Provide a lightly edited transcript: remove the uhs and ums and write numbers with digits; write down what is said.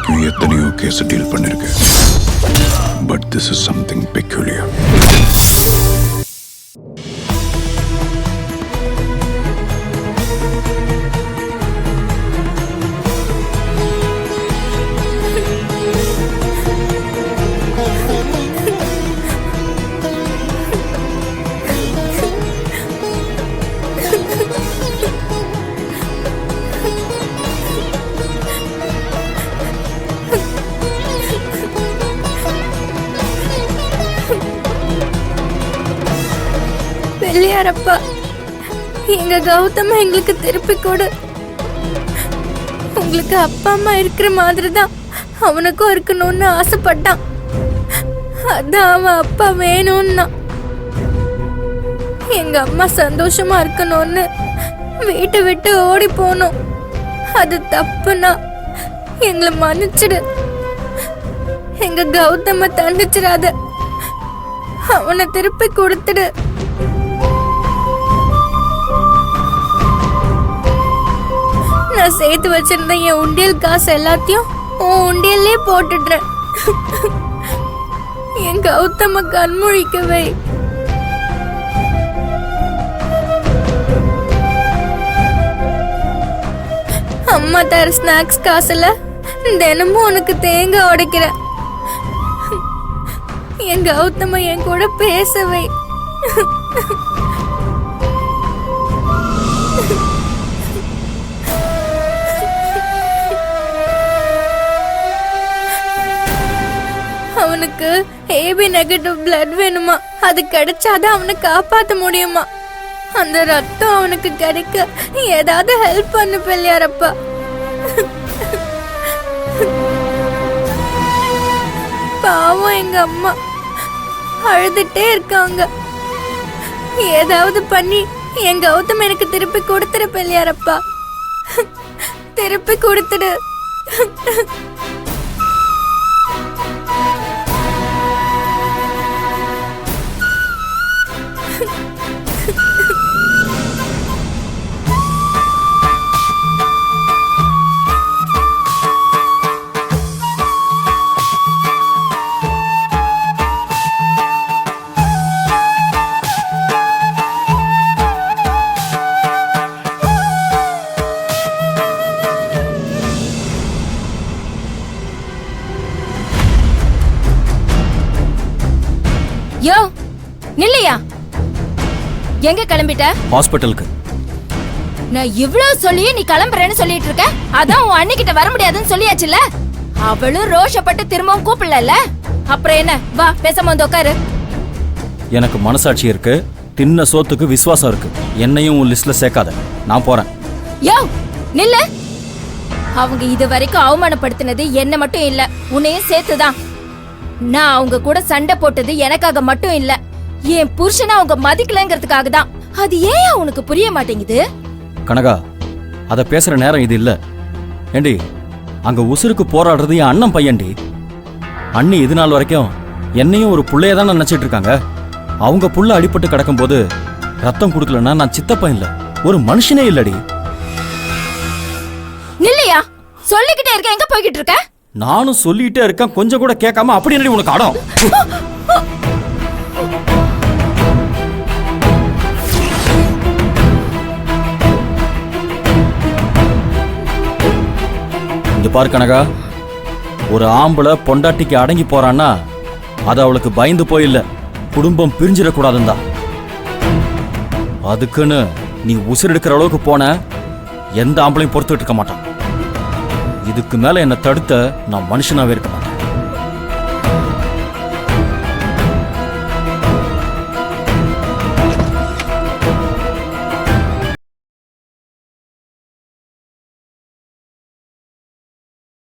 வரைக்கும் எத்தனையோ case deal பண்ணிருக்கேன். But this is something peculiar. பிள்ளையாரப்பா, எங்க கௌதம எங்களுக்கு திருப்பி கொடு. உங்களுக்கு அப்பா அம்மா இருக்கிற மாதிரி தான் அவனுக்கும் இருக்கணும்னு ஆசைப்பட்டான். அதான் அவன் அப்பா வேணும்னா. எங்க அம்மா சந்தோஷமா இருக்கணும்னு வீட்டை விட்டு ஓடி போனோம். அது தப்புனா எங்களை மன்னிச்சிடு. எங்க கௌதம தண்டிச்சிடாத. அவனை திருப்பி கொடுத்துடு. நான் சேர்த்து வச்சிருந்த என் உண்டியல் காசு எல்லாத்தையும் உன் உண்டியல்லே போட்டுடுறேன். என் கௌதம கண்முழிக்கவே. அம்மா தர ஸ்நாக்ஸ் காசுல தினமும் உனக்கு தேங்காய் உடைக்கிறேன். என் கௌதம என் கூட பேசவே. அவனுக்கு ஏபி நெகட்டிவ் பிளட் வேணுமா? அது கிடைச்சாதான் அவனை காப்பாத்த முடியுமா? அந்த ரத்தம் அவனுக்கு கிடைக்க ஏதாவது ஹெல்ப் பண்ணு பிள்ளையாரப்பா. பாவம் எங்க அம்மா அழுதுட்டே இருக்காங்க. ஏதாவது பண்ணி என் கௌதம் எனக்கு திருப்பி கொடுத்துரு பிள்ளையாரப்பா. திருப்பி கொடுத்துடு. யோ நில்லையா, எங்க கிளம்பிட்ட? ஹாஸ்பிட்டலுக்கு. நான் இவ்வளவு சொல்லி நீ கிளம்புறேன்னு சொல்லிட்டு இருக்க. அதான் உன் அண்ணிக்கிட்ட வர முடியாதுன்னு சொல்லியாச்சுல. அவளும் ரோஷப்பட்டு திரும்பவும் கூப்பிடல. அப்புறம் என்ன, வா பேசாம வந்து உட்காரு. எனக்கு மனசாட்சி இருக்கு, தின்ன சோத்துக்கு விசுவாசம் இருக்கு. என்னையும் உன் லிஸ்ட்ல சேர்க்காத, நான் போறேன். யோ நில்ல. அவங்க இது வரைக்கும் அவமானப்படுத்தினது என்ன மட்டும் இல்ல, உன்னையும் சேர்த்துதான். நான் அவங்க கூட சண்டை போட்டது எனக்காக மட்டும் இல்ல, என் புருஷனை அவங்க மதிக்கலங்கிறதுக்காக தான். அது ஏன் உனக்கு புரிய மாட்டேங்குது? கனகா, அத பேசுற நேரம் இது இல்ல. ஏண்டி, அங்க உசுருக்கு போராடுறது என் அண்ணன் பையன்டி. அண்ணி இது நாள் வரைக்கும் என்னையும் ஒரு புள்ளைய தான் நினைச்சிட்டு இருக்காங்க. அவங்க புள்ள அடிபட்டு கிடக்கும் போது ரத்தம் கொடுக்கலன்னா நான் சித்தப்பன் இல்ல, ஒரு மனுஷனே இல்லடி. நில்லையா, சொல்லிக்கிட்டே இருக்க, எங்க போய்கிட்டு இருக்க? நானும் சொல்லிட்டே இருக்கேன், கொஞ்சம் கூட கேட்காம அப்படி என்னடி உனக்கு அடம்? இங்க பாரு கனகா, ஒரு ஆம்பளை பொண்டாட்டிக்கு அடங்கி போறான்னா அது அவளுக்கு பயந்து போயில்ல, குடும்பம் பிரிஞ்சிடக்கூடாதுன்னு தான். அதுக்குன்னு நீ உசுர் எடுக்கிற அளவுக்கு போன எந்த ஆம்பளையும் பொறுத்துட்டு இருக்க மாட்டான். இதுக்கு மேல என்ன தடுத்த நான் மனுஷனாவே இருக்க மாட்டேன்.